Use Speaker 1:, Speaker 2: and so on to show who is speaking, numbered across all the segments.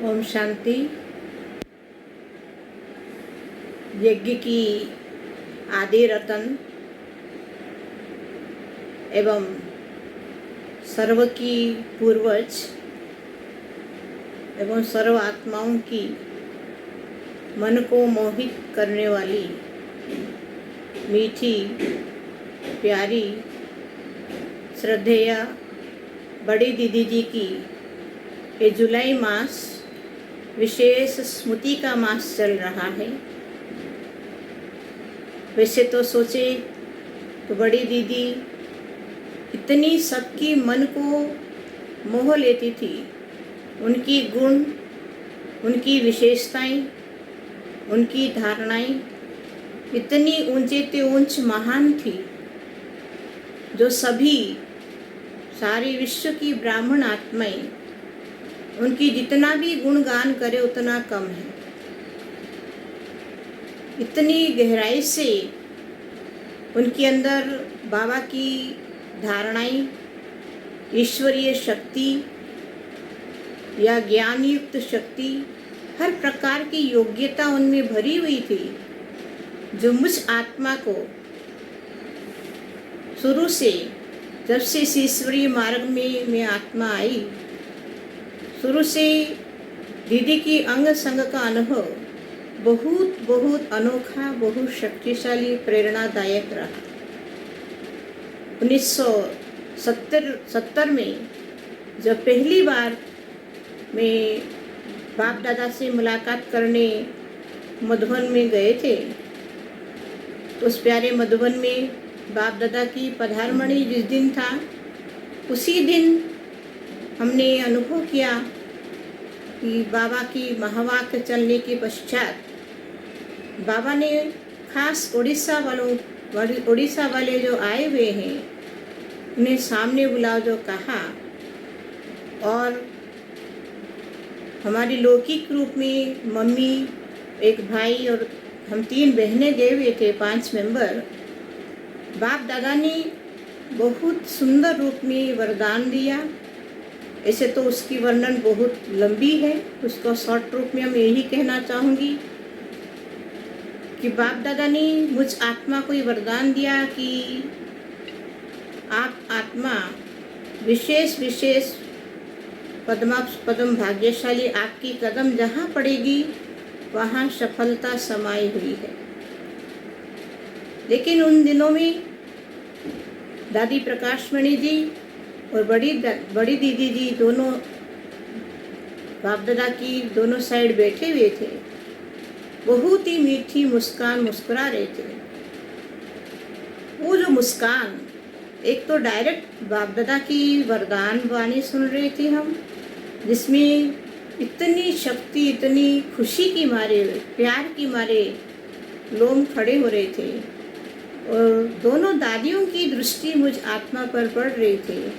Speaker 1: ओम शांति। यज्ञ की आदि रतन एवं सर्व की पूर्वज एवं सर्व आत्माओं की मन को मोहित करने वाली मीठी प्यारी श्रद्धेय बड़ी दीदी जी की ये जुलाई मास विशेष स्मृति का मास चल रहा है। वैसे तो सोचे तो बड़ी दीदी इतनी सबकी मन को मोह लेती थी। उनकी गुण, उनकी विशेषताएं, उनकी धारणाएं इतनी ऊंचे ते ऊंच महान थी जो सभी सारे विश्व की ब्राह्मण आत्माएं उनकी जितना भी गुणगान करे उतना कम है। इतनी गहराई से उनके अंदर बाबा की धारणाएं, ईश्वरीय शक्ति या ज्ञान युक्त शक्ति, हर प्रकार की योग्यता उनमें भरी हुई थी जो मुझ आत्मा को शुरू से, जब से इस ईश्वरीय मार्ग में मैं आत्मा आई, शुरू से दीदी की अंग संग का अनुभव बहुत बहुत अनोखा, बहुत शक्तिशाली, प्रेरणादायक रहा। 1970 में जब पहली बार मैं बाप दादा से मुलाकात करने मधुबन में गए थे, तो उस प्यारे मधुबन में बाप दादा की पधारमणि जिस दिन था, उसी दिन हमने अनुभव किया कि बाबा की महावाक्य चलने के पश्चात बाबा ने खास उड़ीसा वाले जो आए हुए हैं उन्हें सामने बुलाओ जो कहा, और हमारी लौकिक रूप में मम्मी, एक भाई और हम 3 बहनें गए हुए थे, 5 मेंबर। बाप दादा ने बहुत सुंदर रूप में वरदान दिया। ऐसे तो उसकी वर्णन बहुत लंबी है, उसको शॉर्ट रूप में हम यही कहना चाहूँगी कि बाप दादा ने मुझ आत्मा को ये वरदान दिया कि आप आत्मा विशेष विशेष पदम भाग्यशाली, आपकी कदम जहाँ पड़ेगी वहाँ सफलता समाई हुई है। लेकिन उन दिनों में दादी प्रकाशमणि जी और बड़ी दीदी जी दोनों बाप दादा की दोनों साइड बैठे हुए थे। बहुत ही मीठी मुस्कान मुस्कुरा रहे थे। वो जो मुस्कान, एक तो डायरेक्ट बाप दादा की वरदान वाणी सुन रहे थे हम, जिसमें इतनी शक्ति, इतनी खुशी की मारे, प्यार की मारे लोम खड़े हो रहे थे, और दोनों दादियों की दृष्टि मुझ आत्मा पर पड़ रही थी।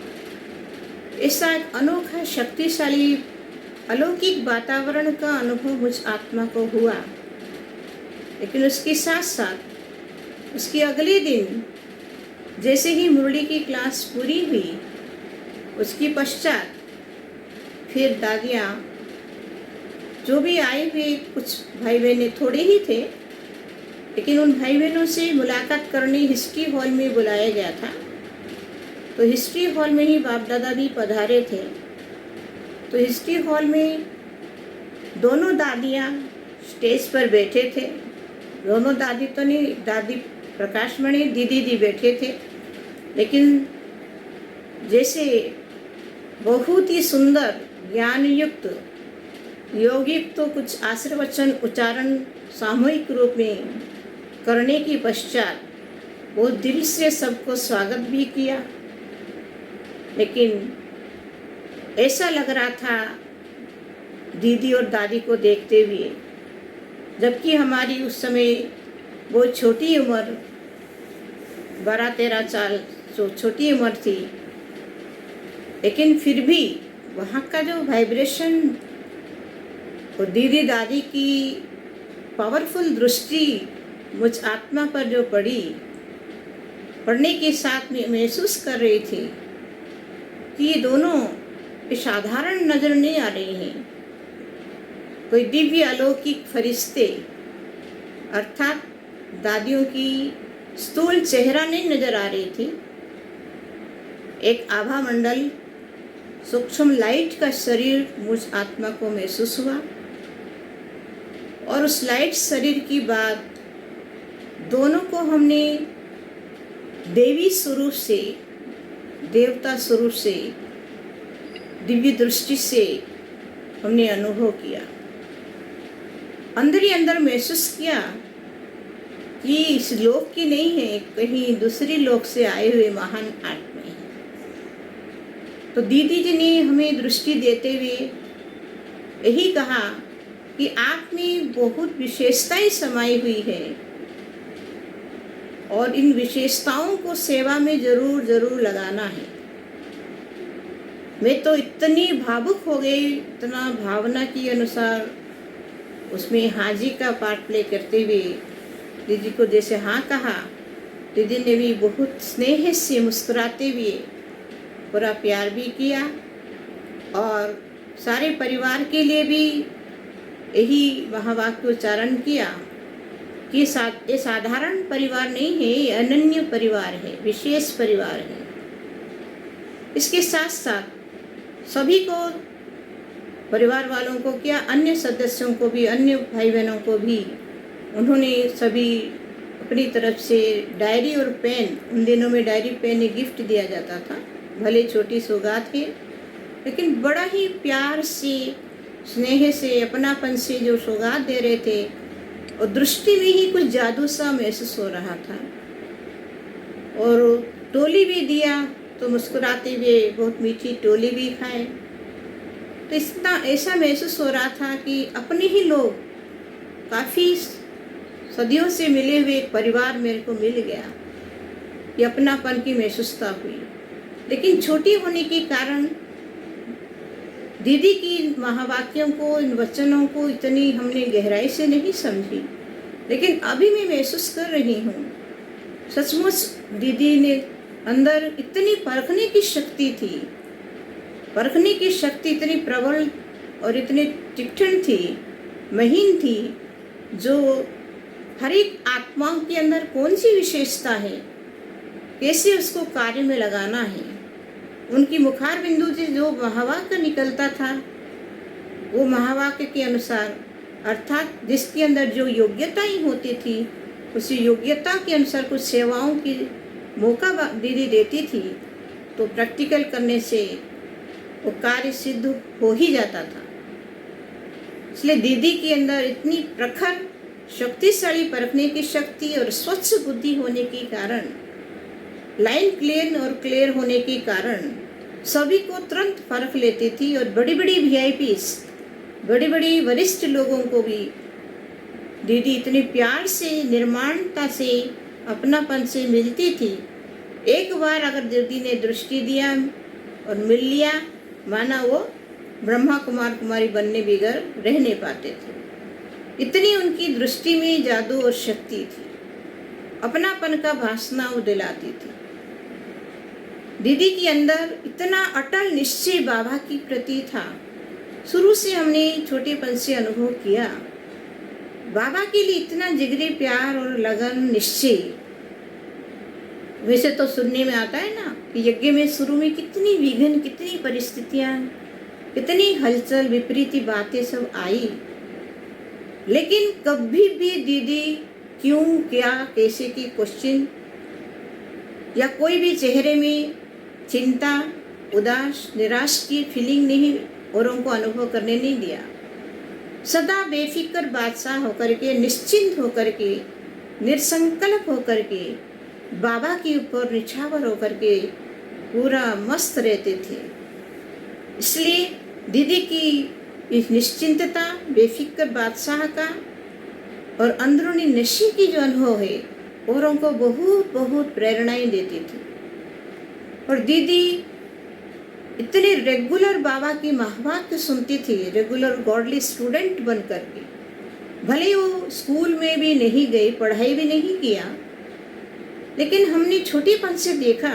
Speaker 1: ऐसा एक अनोखा, शक्तिशाली, अलौकिक वातावरण का अनुभव मुझ आत्मा को हुआ। लेकिन उसके साथ साथ उसके अगले दिन जैसे ही मुरली की क्लास पूरी हुई, उसके पश्चात फिर दादियाँ जो भी आए हुए, कुछ भाई बहनें थोड़े ही थे, लेकिन उन भाई बहनों से मुलाकात करने हिस्ट्री हॉल में बुलाया गया था। तो हिस्ट्री हॉल में ही बाप दादा भी पधारे थे। तो हिस्ट्री हॉल में दोनों दादियाँ स्टेज पर बैठे थे। दोनों दादी तो नहीं, दादी प्रकाशमणि, दीदी जी बैठे थे। लेकिन जैसे बहुत ही सुंदर, ज्ञान युक्त, योगिक तो कुछ आशीर्वचन उच्चारण सामूहिक रूप में करने के पश्चात वो दिल से सबको स्वागत भी किया। लेकिन ऐसा लग रहा था दीदी और दादी को देखते हुए, जबकि हमारी उस समय वो छोटी उम्र, 12-13 साल जो छोटी उम्र थी, लेकिन फिर भी वहाँ का जो वाइब्रेशन और दीदी दादी की पावरफुल दृष्टि मुझ आत्मा पर जो पढ़ने के साथ में महसूस कर रही थी कि ये दोनों साधारण नज़र नहीं आ रही हैं। कोई दिव्य अलौकिक फरिश्ते अर्थात दादियों की स्थूल चेहरा नहीं नजर आ रही थी। एक आभा मंडल सूक्ष्म लाइट का शरीर मुझ आत्मा को महसूस हुआ और उस लाइट शरीर की बात दोनों को हमने देवी स्वरूप से, देवता स्वरूप से, दिव्य दृष्टि से हमने अनुभव किया। अंदर ही अंदर महसूस किया कि इस लोक की नहीं है, कहीं दूसरी लोक से आए हुए महान आत्मा है। तो दीदी जी ने हमें दृष्टि देते हुए यही कहा कि आप में बहुत विशेषताएं समाई हुई है और इन विशेषताओं को सेवा में जरूर जरूर लगाना है। मैं तो इतनी भावुक हो गई, इतना भावना के अनुसार उसमें हाजी का पार्ट प्ले करते हुए दीदी को जैसे हाँ कहा, दीदी ने भी बहुत स्नेह से मुस्कुराते हुए पूरा प्यार भी किया और सारे परिवार के लिए भी यही महावाक्य उच्चारण किया कि ये साधारण परिवार नहीं है, ये अनन्य परिवार है, विशेष परिवार है। इसके साथ साथ सभी को, परिवार वालों को क्या, अन्य सदस्यों को भी, अन्य भाई बहनों को भी उन्होंने सभी अपनी तरफ से डायरी और पेन, उन दिनों में डायरी पेन एक गिफ्ट दिया जाता था, भले छोटी सौगात है लेकिन बड़ा ही प्यार से, स्नेह से, अपनापन से जो सौगात दे रहे थे और दृष्टि में ही कुछ जादू सा महसूस हो रहा था। और टोली भी दिया तो मुस्कुराते हुए बहुत मीठी टोली भी खाए। तो इतना ऐसा महसूस हो रहा था कि अपने ही लोग, काफ़ी सदियों से मिले हुए एक परिवार मेरे को मिल गया, ये अपनापन की महसूसता हुई। लेकिन छोटी होने के कारण दीदी की महावाक्यों को, इन वचनों को इतनी हमने गहराई से नहीं समझी, लेकिन अभी मैं महसूस कर रही हूँ सचमुच दीदी ने अंदर इतनी परखने की शक्ति थी, परखने की शक्ति इतनी प्रबल और इतनी तीक्ष्ण थी, महीन थी, जो हर एक आत्माओं के अंदर कौन सी विशेषता है, कैसे उसको कार्य में लगाना है। उनकी मुखार बिंदु से जो महावाक्य निकलता था वो महावाक्य के अनुसार, अर्थात जिसके अंदर जो योग्यताएं होती थी उसी योग्यता के अनुसार कुछ सेवाओं की मौका दीदी देती थी, तो प्रैक्टिकल करने से वो कार्य सिद्ध हो ही जाता था। इसलिए दीदी के अंदर इतनी प्रखर, शक्तिशाली परखने की शक्ति और स्वच्छ बुद्धि होने के कारण, लाइन क्लियर होने के कारण सभी को तुरंत परख लेती थी और बड़ी बड़ी VIPs, बड़ी बड़ी वरिष्ठ लोगों को भी दीदी इतने प्यार से, निर्माणता से, अपनापन से मिलती थी। एक बार अगर दीदी ने दृष्टि दिया और मिल लिया, माना वो ब्रह्मा कुमार कुमारी बनने बगैर रह नहीं पाते थे। इतनी उनकी दृष्टि में जादू और शक्ति थी, अपनापन का भासना वो दिलाती थी। दीदी के अंदर इतना अटल निश्चय बाबा की प्रति था, शुरू से हमने छोटेपन से अनुभव किया। बाबा के लिए इतना जिगरी प्यार और लगन, निश्चय। वैसे तो सुनने में आता है ना कि यज्ञ में शुरू में कितनी विघ्न, कितनी परिस्थितियां, कितनी हलचल, विपरीत बातें सब आई, लेकिन कभी भी दीदी क्यों, क्या, कैसे की क्वेश्चन या कोई भी चेहरे में चिंता, उदास, निराश की फीलिंग नहीं औरों को अनुभव करने नहीं दिया। सदा बेफिक्र बादशाह होकर के, निश्चिंत होकर के, निसंकल्प होकर के, बाबा के ऊपर निछावर होकर के पूरा मस्त रहते थे। इसलिए दीदी की इस निश्चिंतता, बेफिक्र बादशाह का और अंदरूनी नशे की जो अनुभव है, औरों को बहुत बहुत प्रेरणाएं देती थी। और दीदी इतने रेगुलर बाबा की महावाक्य सुनती थी, रेगुलर गॉडली स्टूडेंट बन करके। भले वो स्कूल में भी नहीं गई, पढ़ाई भी नहीं किया, लेकिन हमने छोटेपन से देखा,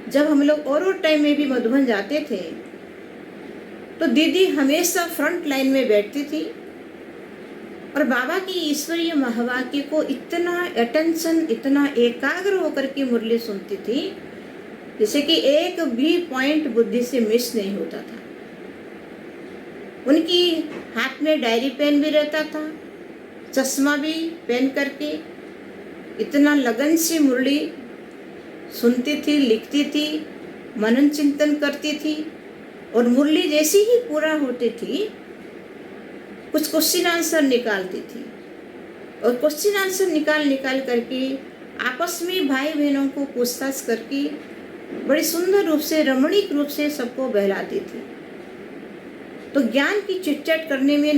Speaker 1: जब हम लोग और टाइम में भी मधुबन जाते थे तो दीदी हमेशा फ्रंट लाइन में बैठती थी और बाबा की ईश्वरीय महावाक्य को इतना अटेंशन, इतना एकाग्र होकर के मुरली सुनती थी जैसे कि एक भी पॉइंट बुद्धि से मिस नहीं होता था। उनकी हाथ में डायरी पेन भी रहता था, चश्मा भी पहन करके इतना लगन से मुरली सुनती थी, लिखती थी, मनन चिंतन करती थी। और मुरली जैसी ही पूरा होती थी कुछ क्वेश्चन आंसर निकालती थी और क्वेश्चन आंसर निकाल करके आपस में भाई बहनों को पूछताछ करके बड़े सुंदर रूप से, रमणीक रूप से सबको बहलाती थी। तो ज्ञान की चिटचट करने में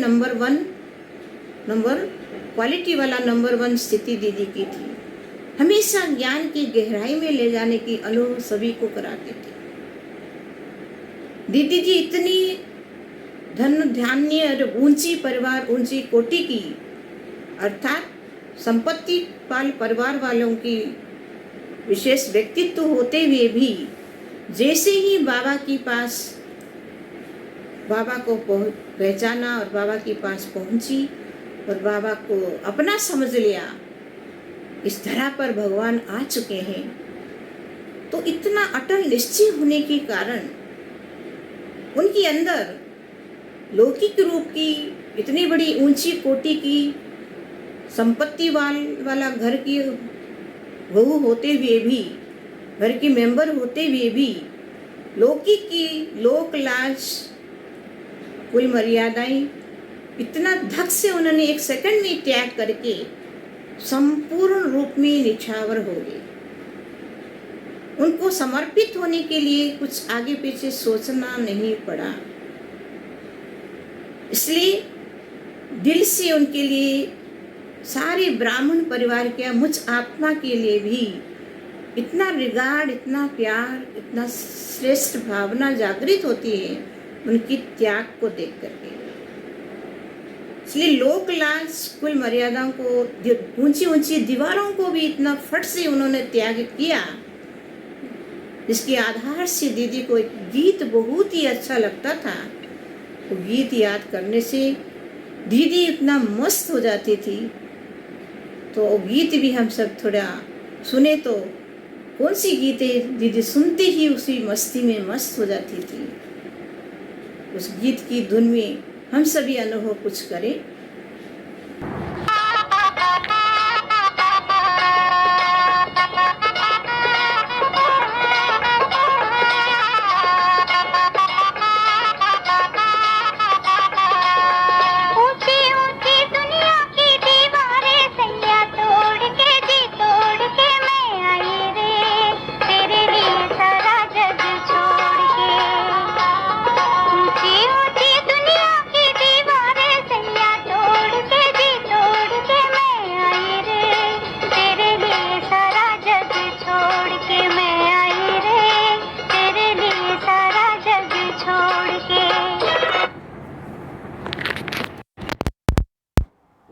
Speaker 1: क्वालिटी वाला नंबर 1 स्थिति दीदी की थी। हमेशा ज्ञान की गहराई में ले जाने की अनुभव सभी को कराती थी। दीदी जी इतनी धन धान्य और ऊंची परिवार, ऊंची कोटि की, अर्थात संपत्ति पाल परिवार वालों की विशेष व्यक्तित्व होते हुए भी जैसे ही बाबा के पास, बाबा को पहचाना और बाबा के पास पहुंची और बाबा को अपना समझ लिया, इस धरा पर भगवान आ चुके हैं, तो इतना अटल निश्चय होने के कारण उनके अंदर लौकिक रूप की इतनी बड़ी ऊंची कोटि की संपत्ति वाला घर की बहू होते हुए भी, घर की मेंबर होते हुए भी, लौकिक की लोक लाज, कुल मर्यादाएं इतना धक से उन्होंने एक सेकंड में त्याग करके संपूर्ण रूप में निछावर हो गए। उनको समर्पित होने के लिए कुछ आगे पीछे सोचना नहीं पड़ा, इसलिए दिल से उनके लिए सारे ब्राह्मण परिवार के, मुझ आत्मा के लिए भी इतना रिगार्ड, इतना प्यार, इतना श्रेष्ठ भावना जागृत होती है उनकी त्याग को देख करके। इसलिए लोक लाज, कुल मर्यादाओं को, ऊंची ऊंची दीवारों को भी इतना फट से उन्होंने त्याग किया, जिसके आधार से दीदी को एक गीत बहुत ही अच्छा लगता था। वो गीत याद करने से दीदी इतना मस्त हो जाती थी। तो गीत भी हम सब थोड़ा सुने तो कौन सी गीतें दीदी सुनते ही उसी मस्ती में मस्त हो जाती थी। उस गीत की धुन में हम सभी अनुभव कुछ करें।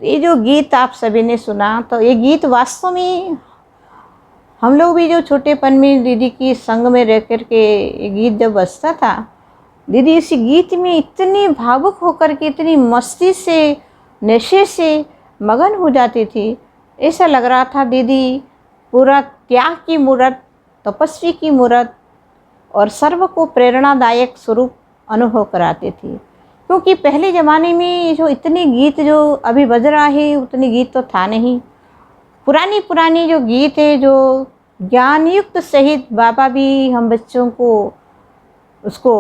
Speaker 1: ये जो गीत आप सभी ने सुना, तो ये गीत वास्तव में हम लोग भी जो छोटेपन में दीदी की संग में रह कर के ये गीत जब बजता था, दीदी इस गीत में इतनी भावुक होकर के, इतनी मस्ती से, नशे से मगन हो जाती थी। ऐसा लग रहा था दीदी पूरा त्याग की मूर्त, तपस्वी की मूर्त और सर्व को प्रेरणादायक स्वरूप अनुभव कराती थी। क्योंकि पहले ज़माने में जो इतने गीत जो अभी बज रहा है उतने गीत तो था नहीं। पुरानी जो गीत है, जो ज्ञानयुक्त सहित बाबा भी हम बच्चों को उसको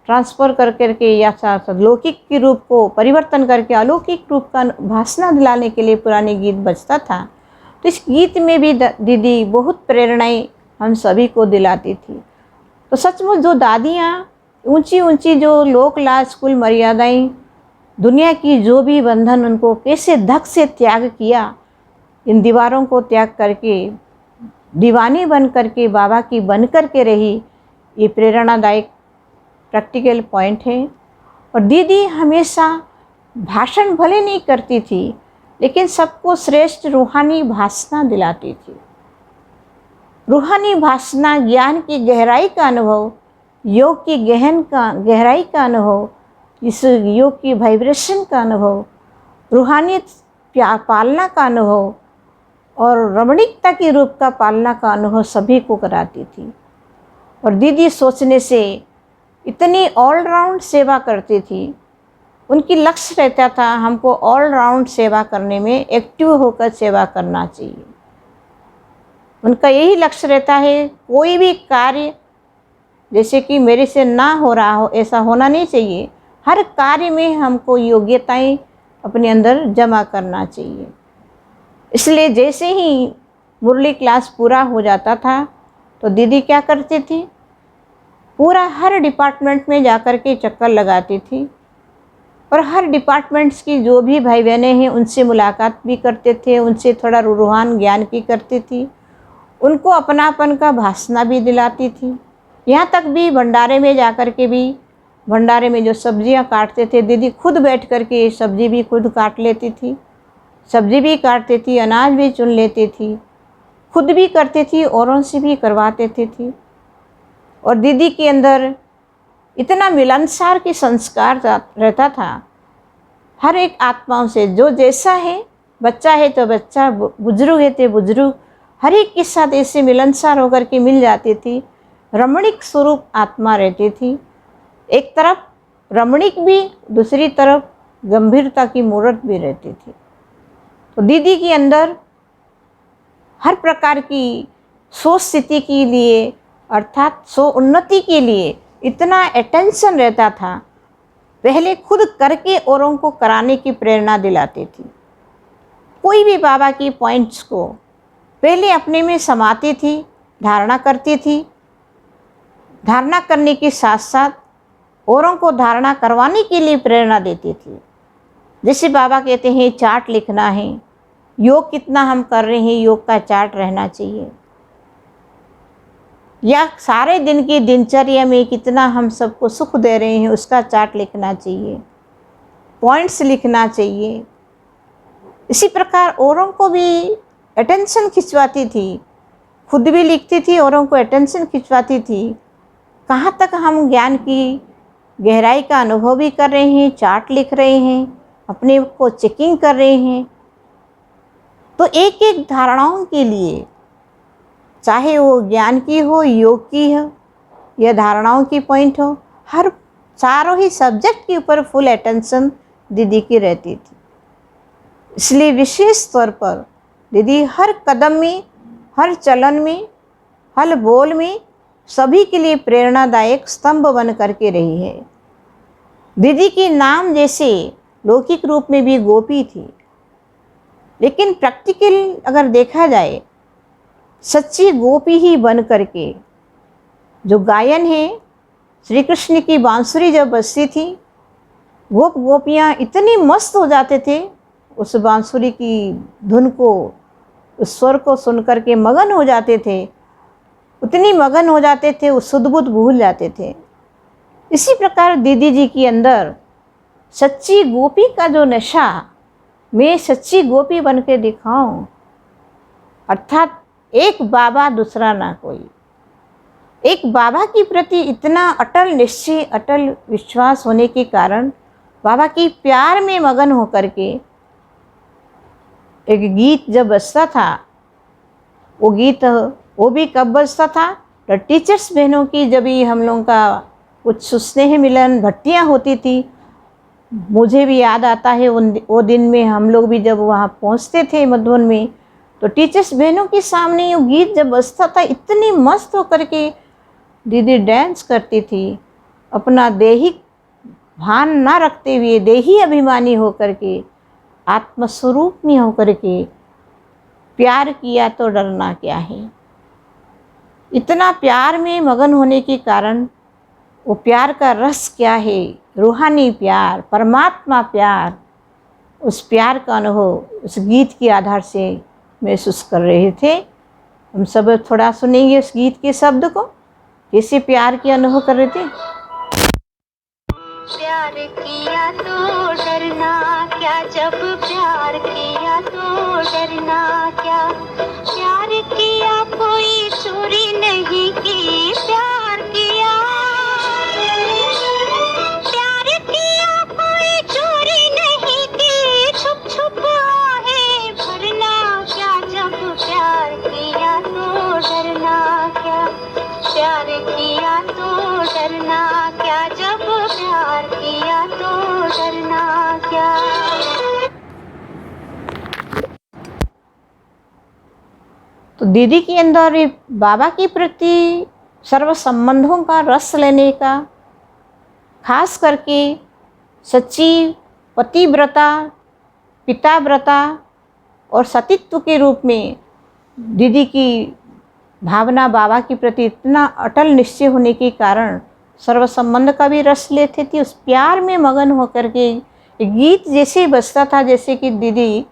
Speaker 1: ट्रांसफ़र कर करके या लौकिक के रूप को परिवर्तन करके अलौकिक रूप का भासना दिलाने के लिए पुराने गीत बजता था। तो इस गीत में भी दीदी बहुत प्रेरणाएं हम सभी को दिलाती थी। तो सचमुच जो दादियाँ ऊंची ऊंची जो लोक लाज, कुल मर्यादाएं, दुनिया की जो भी बंधन उनको कैसे धक से त्याग किया, इन दीवारों को त्याग करके दीवानी बन करके बाबा की बन करके रही, ये प्रेरणादायक प्रैक्टिकल पॉइंट है। और दीदी हमेशा भाषण भले नहीं करती थी, लेकिन सबको श्रेष्ठ रूहानी भाषणा दिलाती थी। रूहानी भाषणा, ज्ञान की गहराई का अनुभव योग की गहराई का अनुभव, इस योग की वाइब्रेशन का अनुभव, रूहानियत पालना का अनुभव और रमणीकता के रूप का पालना का अनुभव सभी को कराती थी। और दीदी सोचने से इतनी ऑलराउंड सेवा करती थी। उनकी लक्ष्य रहता था हमको ऑलराउंड सेवा करने में एक्टिव होकर सेवा करना चाहिए। उनका यही लक्ष्य रहता है, कोई भी कार्य जैसे कि मेरे से ना हो रहा हो ऐसा होना नहीं चाहिए। हर कार्य में हमको योग्यताएं अपने अंदर जमा करना चाहिए। इसलिए जैसे ही मुरली क्लास पूरा हो जाता था तो दीदी क्या करती थी, पूरा हर डिपार्टमेंट में जाकर के चक्कर लगाती थी और हर डिपार्टमेंट्स की जो भी भाई बहनें हैं उनसे मुलाकात भी करते थे, उनसे थोड़ा रूहान ज्ञान की करती थी, उनको अपनापन का भाषण भी दिलाती थी। यहाँ तक भी भंडारे में जाकर के भी, भंडारे में जो सब्जियाँ काटते थे दीदी खुद बैठ कर के सब्जी भी खुद काट लेती थी, सब्जी भी काटती थी, अनाज भी चुन लेती थी, खुद भी करती थी, औरों से भी करवाते थी। और दीदी के अंदर इतना मिलनसार की संस्कार रहता था हर एक आत्माओं से, जो जैसा है, बच्चा है तो बच्चा, बुजुर्ग है तो बुजुर्ग, हर एक के साथ ऐसे मिलनसार होकर के मिल जाती थी। रमणीक स्वरूप आत्मा रहती थी, एक तरफ रमणीक भी, दूसरी तरफ गंभीरता की मूर्त भी रहती थी। तो दीदी के अंदर हर प्रकार की सोच स्थिति के लिए अर्थात स्व उन्नति के लिए इतना अटेंशन रहता था, पहले खुद करके औरों को कराने की प्रेरणा दिलाती थी। कोई भी बाबा की पॉइंट्स को पहले अपने में समाती थी, धारणा करती थी, धारणा करने के साथ साथ औरों को धारणा करवाने के लिए प्रेरणा देती थी। जैसे बाबा कहते हैं चार्ट लिखना है, योग कितना हम कर रहे हैं योग का चार्ट रहना चाहिए, या सारे दिन की दिनचर्या में कितना हम सबको सुख दे रहे हैं उसका चार्ट लिखना चाहिए, पॉइंट्स लिखना चाहिए। इसी प्रकार औरों को भी अटेंशन खिंचवाती थी, खुद भी लिखती थी, औरों को अटेंशन खिंचवाती थी, कहाँ तक हम ज्ञान की गहराई का अनुभव भी कर रहे हैं, चार्ट लिख रहे हैं, अपने को चेकिंग कर रहे हैं। तो एक एक धारणाओं के लिए, चाहे वो ज्ञान की हो, योग की हो या धारणाओं की पॉइंट हो, हर चारों ही सब्जेक्ट के ऊपर फुल अटेंशन दीदी की रहती थी। इसलिए विशेष तौर पर दीदी हर कदम में, हर चलन में, हर बोल में सभी के लिए प्रेरणादायक स्तंभ बन करके रही है। दीदी की नाम जैसे लौकिक रूप में भी गोपी थी, लेकिन प्रैक्टिकल अगर देखा जाए सच्ची गोपी ही बन करके जो गायन है, श्री कृष्ण की बांसुरी जब बजती थी, गोपियाँ इतनी मस्त हो जाते थे उस बांसुरी की धुन को, उस स्वर को सुन कर के मगन हो जाते थे, उतनी मगन हो जाते थे, उस सुध बुध भूल जाते थे। इसी प्रकार दीदी जी के अंदर सच्ची गोपी का जो नशा, मैं सच्ची गोपी बन के दिखाऊं, अर्थात एक बाबा दूसरा ना कोई, एक बाबा के प्रति इतना अटल निश्चय, अटल विश्वास होने के कारण बाबा की प्यार में मगन होकर के एक गीत जब बजता था, वो गीत वो भी कब बजता था, तो टीचर्स बहनों की जब भी हम लोगों का कुछ स्नेह मिलन भट्टियाँ होती थी, मुझे भी याद आता है वो दिन में हम लोग भी जब वहाँ पहुँचते थे मधुबन में, तो टीचर्स बहनों के सामने वो गीत जब बजता था, इतनी मस्त होकर के दीदी डांस करती थी, अपना देहिक भान ना रखते हुए, देही अभिमानी होकर के, आत्मस्वरूप में होकर के, प्यार किया तो डरना क्या है। इतना प्यार में मगन होने के कारण वो प्यार का रस क्या है, रूहानी प्यार, परमात्मा प्यार, उस प्यार का अनुभव उस गीत के आधार से महसूस कर रहे थे। हम सब थोड़ा सुनेंगे उस गीत के शब्द को, कैसे प्यार के अनुभव कर रहे थे।
Speaker 2: प्यार किया तो डरना क्या, जब प्यार किया तो डरना क्या, प्यार किया कोई चोरी नहीं की, प्यार किया डरना क्या।
Speaker 1: तो दीदी के अंदर ये बाबा के प्रति सर्व संबंधों का रस लेने का, खास करके सच्ची पतिव्रता, पिताव्रता और सतीत्व के रूप में दीदी की भावना बाबा के प्रति इतना अटल निश्चय होने के कारण सर्व संबंध का भी रस लेते थे। उस प्यार में मगन होकर के गीत जैसे बजता था, जैसे कि दीदी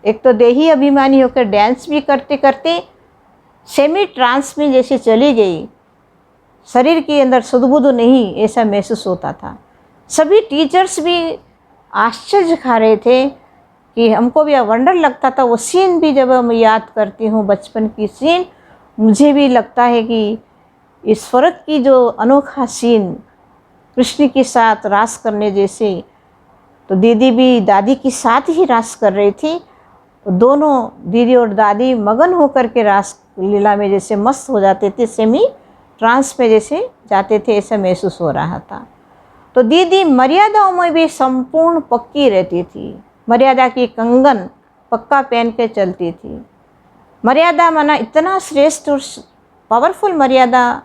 Speaker 1: एक तो देही अभिमानी होकर डांस भी करते करते सेमी ट्रांस में जैसे चली गई, शरीर के अंदर सुध-बुध नहीं ऐसा महसूस होता था। सभी टीचर्स भी आश्चर्य खा रहे थे कि हमको भी वंडर लगता था। वो सीन भी जब मैं याद करती हूँ, बचपन की सीन, मुझे भी लगता है कि इस फर्क की जो अनोखा सीन कृष्ण के साथ रास करने जैसे, तो दीदी भी दादी के साथ ही रास कर रही थी। दोनों दीदी और दादी मगन होकर के रास लीला में जैसे मस्त हो जाते थे, सेमी ट्रांस में जैसे जाते थे, ऐसा महसूस हो रहा था। तो दीदी मर्यादाओं में भी संपूर्ण पक्की रहती थी। मर्यादा की कंगन पक्का पहन के चलती थी। मर्यादा माना इतना श्रेष्ठ और पावरफुल मर्यादा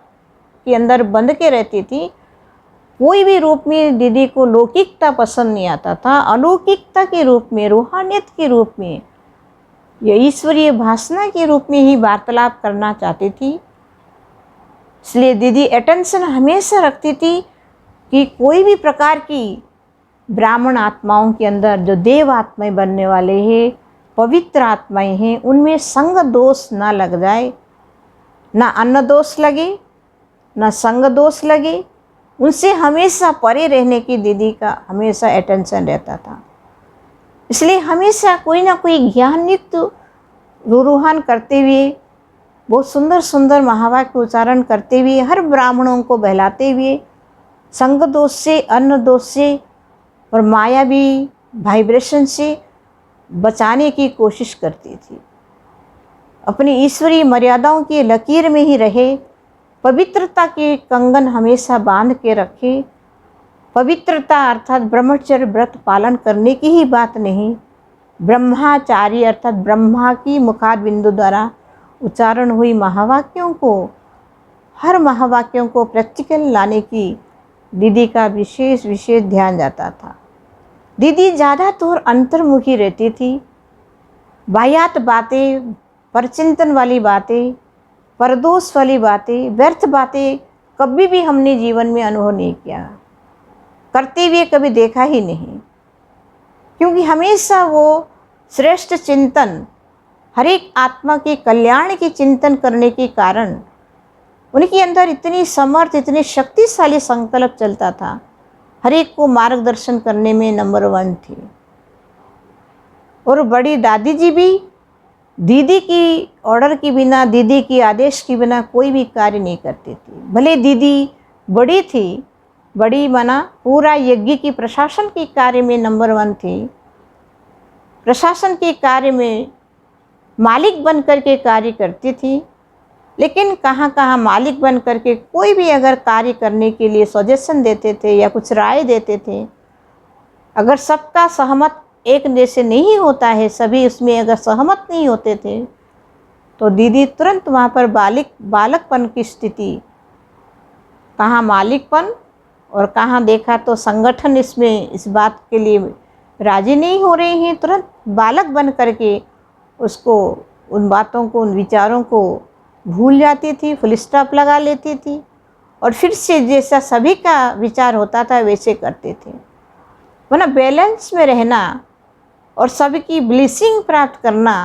Speaker 1: के अंदर बंध के रहती थी। कोई भी रूप में दीदी को लौकिकता पसंद नहीं आता था। अलौकिकता के रूप में, रूहानियत के रूप में, ये ईश्वरीय भाषणा के रूप में ही वार्तालाप करना चाहती थी। इसलिए दीदी अटेंशन हमेशा रखती थी कि कोई भी प्रकार की ब्राह्मण आत्माओं के अंदर जो देव आत्माएं बनने वाले हैं, पवित्र आत्माएं हैं, उनमें संग दोष ना लग जाए, ना अन्न दोष लगे, ना संग दोष लगे। उनसे हमेशा परे रहने की दीदी का हमेशा अटेंशन रहता था। इसलिए हमेशा कोई ना कोई ज्ञानयुक्त रूहान करते हुए, बहुत सुंदर सुंदर महावाक्य उच्चारण करते हुए, हर ब्राह्मणों को बहलाते हुए, संग दोष से, अन्न दोष से और मायावी वाइब्रेशन से बचाने की कोशिश करती थी। अपनी ईश्वरीय मर्यादाओं की लकीर में ही रहे, पवित्रता के कंगन हमेशा बांध के रखे। पवित्रता अर्थात ब्रह्मचर्य व्रत पालन करने की ही बात नहीं, ब्रह्माचारी अर्थात ब्रह्मा की मुखार बिंदु द्वारा उच्चारण हुई महावाक्यों को, हर महावाक्यों को प्रैक्टिकल लाने की दीदी का विशेष ध्यान जाता था। दीदी ज़्यादातर अंतर्मुखी रहती थी। वाहियात बातें, परचिंतन वाली बातें, परदोष वाली बातें, व्यर्थ बातें कभी भी हमने जीवन में अनुभव नहीं किया, करते हुए कभी देखा ही नहीं। क्योंकि हमेशा वो श्रेष्ठ चिंतन, हर एक आत्मा के कल्याण की चिंतन करने के कारण उनके अंदर इतनी समर्थ, इतनी शक्तिशाली संकल्प चलता था। हर एक को मार्गदर्शन करने में नंबर 1 थी। और बड़ी दादी जी भी दीदी की ऑर्डर के बिना, दीदी की आदेश के बिना कोई भी कार्य नहीं करती थी। भले दीदी बड़ी थी, बड़ी माना पूरा यज्ञ की प्रशासन के कार्य में नंबर 1 थी। प्रशासन के कार्य में मालिक बन कर के कार्य करती थी। लेकिन कहाँ कहाँ मालिक बन करके कोई भी अगर कार्य करने के लिए सजेशन देते थे या कुछ राय देते थे, अगर सबका सहमत एक जैसे नहीं होता है, सभी उसमें अगर सहमत नहीं होते थे, तो दीदी तुरंत वहाँ पर बालकपन की स्थिति, कहाँ मालिकपन और कहाँ देखा तो संगठन इसमें इस बात के लिए राजी नहीं हो रहे हैं, तुरंत बालक बन करके उसको, उन बातों को, उन विचारों को भूल जाती थी, फुल स्टॉप लगा लेती थी और फिर से जैसा सभी का विचार होता था वैसे करते थे। वरना बैलेंस में रहना और सबकी ब्लेसिंग प्राप्त करना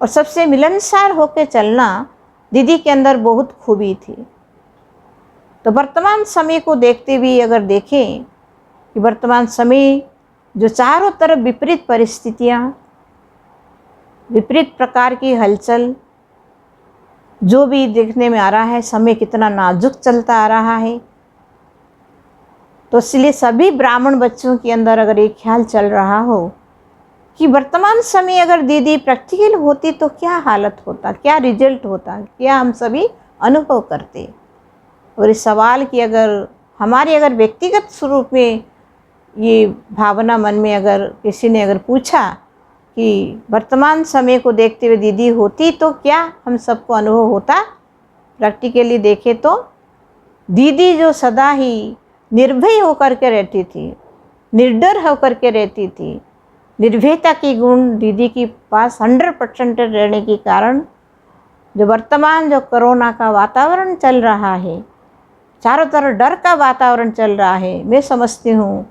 Speaker 1: और सबसे मिलनसार होकर चलना दीदी के अंदर बहुत खूबी थी। तो वर्तमान समय को देखते हुए अगर देखें कि वर्तमान समय जो चारों तरफ विपरीत परिस्थितियाँ, विपरीत प्रकार की हलचल जो भी देखने में आ रहा है, समय कितना नाजुक चलता आ रहा है, तो इसलिए सभी ब्राह्मण बच्चों के अंदर अगर एक ख्याल चल रहा हो कि वर्तमान समय अगर दीदी प्रैक्टिकल होती तो क्या हालत होता, क्या रिजल्ट होता, क्या हम सभी अनुभव करते। और इस सवाल की अगर हमारे अगर व्यक्तिगत स्वरूप में ये भावना मन में अगर किसी ने अगर पूछा कि वर्तमान समय को देखते हुए दीदी होती तो क्या हम सबको अनुभव होता, प्रैक्टिकली देखे तो दीदी जो सदा ही निर्भय होकर के रहती थी, निर्डर होकर के रहती थी, निर्भयता की गुण दीदी के पास 100% रहने के कारण जो वर्तमान जो कोरोना का वातावरण चल रहा है, चारों तरफ डर का वातावरण चल रहा है, मैं समझती हूँ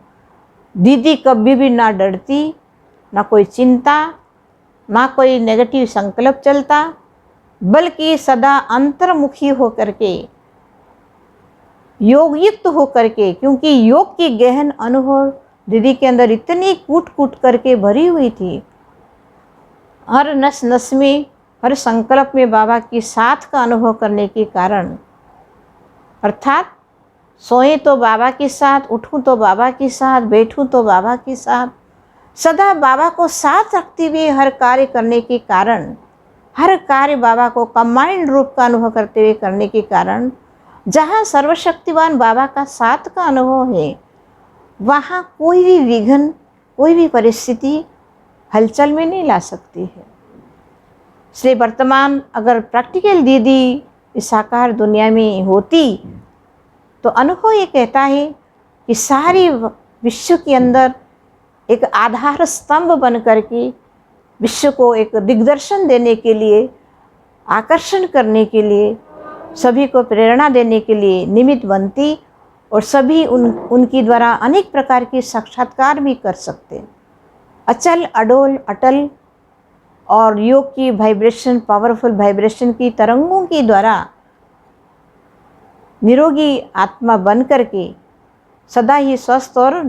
Speaker 1: दीदी कभी भी ना डरती, ना कोई चिंता, ना कोई नेगेटिव संकल्प चलता, बल्कि सदा अंतर्मुखी होकर के, योगयुक्त होकर के, क्योंकि योग की गहन अनुभव दीदी के अंदर इतनी कूट कूट करके भरी हुई थी। हर नस नस में, हर संकल्प में बाबा की साथ का अनुभव करने के कारण, अर्थात सोए तो बाबा के साथ, उठूं तो बाबा के साथ, बैठूं तो बाबा के साथ, सदा बाबा को साथ रखते हुए हर कार्य करने के कारण, हर कार्य बाबा को कंबाइंड रूप का अनुभव करते हुए करने के कारण, जहाँ सर्वशक्तिवान बाबा का साथ का अनुभव है, वहाँ कोई भी विघ्न, कोई भी परिस्थिति हलचल में नहीं ला सकती है। इसलिए वर्तमान अगर प्रैक्टिकल दीदी इस साकार दुनिया में होती तो अनुभव ये कहता है कि सारी विश्व के अंदर एक आधार स्तंभ बन करके विश्व को एक दिग्दर्शन देने के लिए, आकर्षण करने के लिए, सभी को प्रेरणा देने के लिए निमित्त बनती और सभी उनकी द्वारा अनेक प्रकार के साक्षात्कार भी कर सकते। अचल, अडोल, अटल और योग की वाइब्रेशन, पावरफुल वाइब्रेशन की तरंगों के द्वारा निरोगी आत्मा बन करके सदा ही स्वस्थ और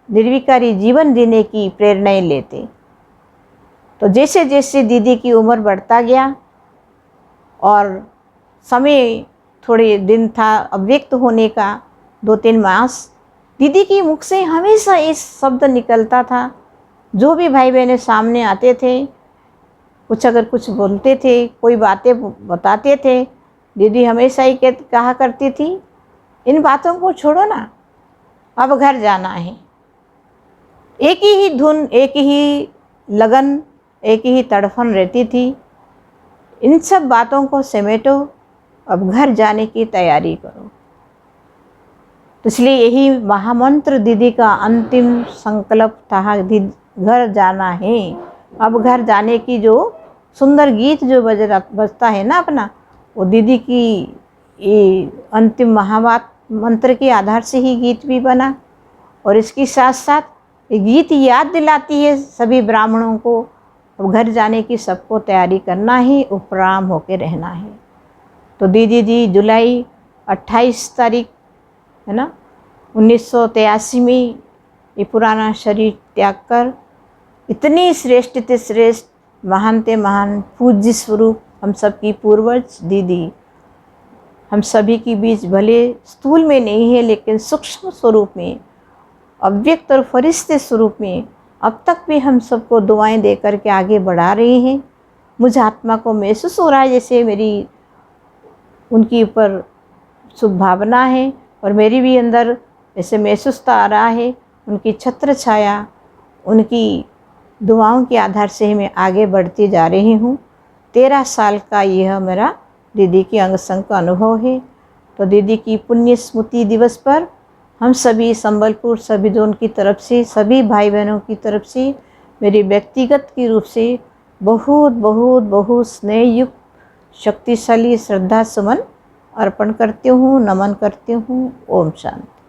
Speaker 1: निर्विकारी जीवन जीने की प्रेरणाएं लेते। तो जैसे जैसे दीदी की उम्र बढ़ता गया और समय थोड़े दिन था अव्यक्त होने का, 2-3 मास, दीदी की मुख से हमेशा इस शब्द निकलता था। जो भी भाई बहनें सामने आते थे, कुछ अगर कुछ बोलते थे, कोई बातें बताते थे, दीदी हमेशा ही कहा करती थी, इन बातों को छोड़ो ना, अब घर जाना है। एक ही धुन, एक ही लगन, एक ही तड़फन रहती थी। इन सब बातों को समेटो, अब घर जाने की तैयारी करो। तो इसलिए यही महामंत्र दीदी का अंतिम संकल्प था, घर जाना है। अब घर जाने की जो सुंदर गीत जो बजता है ना अपना, वो दीदी की ये अंतिम महावात मंत्र के आधार से ही गीत भी बना। और इसके साथ साथ ये गीत याद दिलाती है सभी ब्राह्मणों को, अब घर जाने की सबको तैयारी करना है, उपराम होके रहना है। तो दीदी जी जुलाई 28 तारीख है ना 1983 में ये पुराना शरीर त्याग कर इतनी श्रेष्ठ ते श्रेष्ठ, महान ते महान पूज्य स्वरूप हम सब की पूर्वज दीदी हम सभी के बीच भले स्थूल में नहीं है, लेकिन सूक्ष्म स्वरूप में, अव्यक्त और फरिश्ते स्वरूप में अब तक भी हम सबको दुआएं दे कर के आगे बढ़ा रही हैं। मुझे आत्मा को महसूस हो रहा है जैसे मेरी उनके ऊपर शुभ भावना है, और मेरी भी अंदर ऐसे महसूस आ रहा है उनकी छत्र छाया, उनकी दुआओं के आधार से ही मैं आगे बढ़ती जा रही हूँ। 13 साल का यह मेरा दीदी की अंग संग का अनुभव है। तो दीदी की पुण्य स्मृति दिवस पर हम सभी संबलपुर सभी जोन की तरफ से, सभी भाई बहनों की तरफ से, मेरी व्यक्तिगत के रूप से बहुत बहुत बहुत स्नेहयुक्त शक्तिशाली श्रद्धा सुमन अर्पण करती हूँ, नमन करती हूँ। ओम शांति।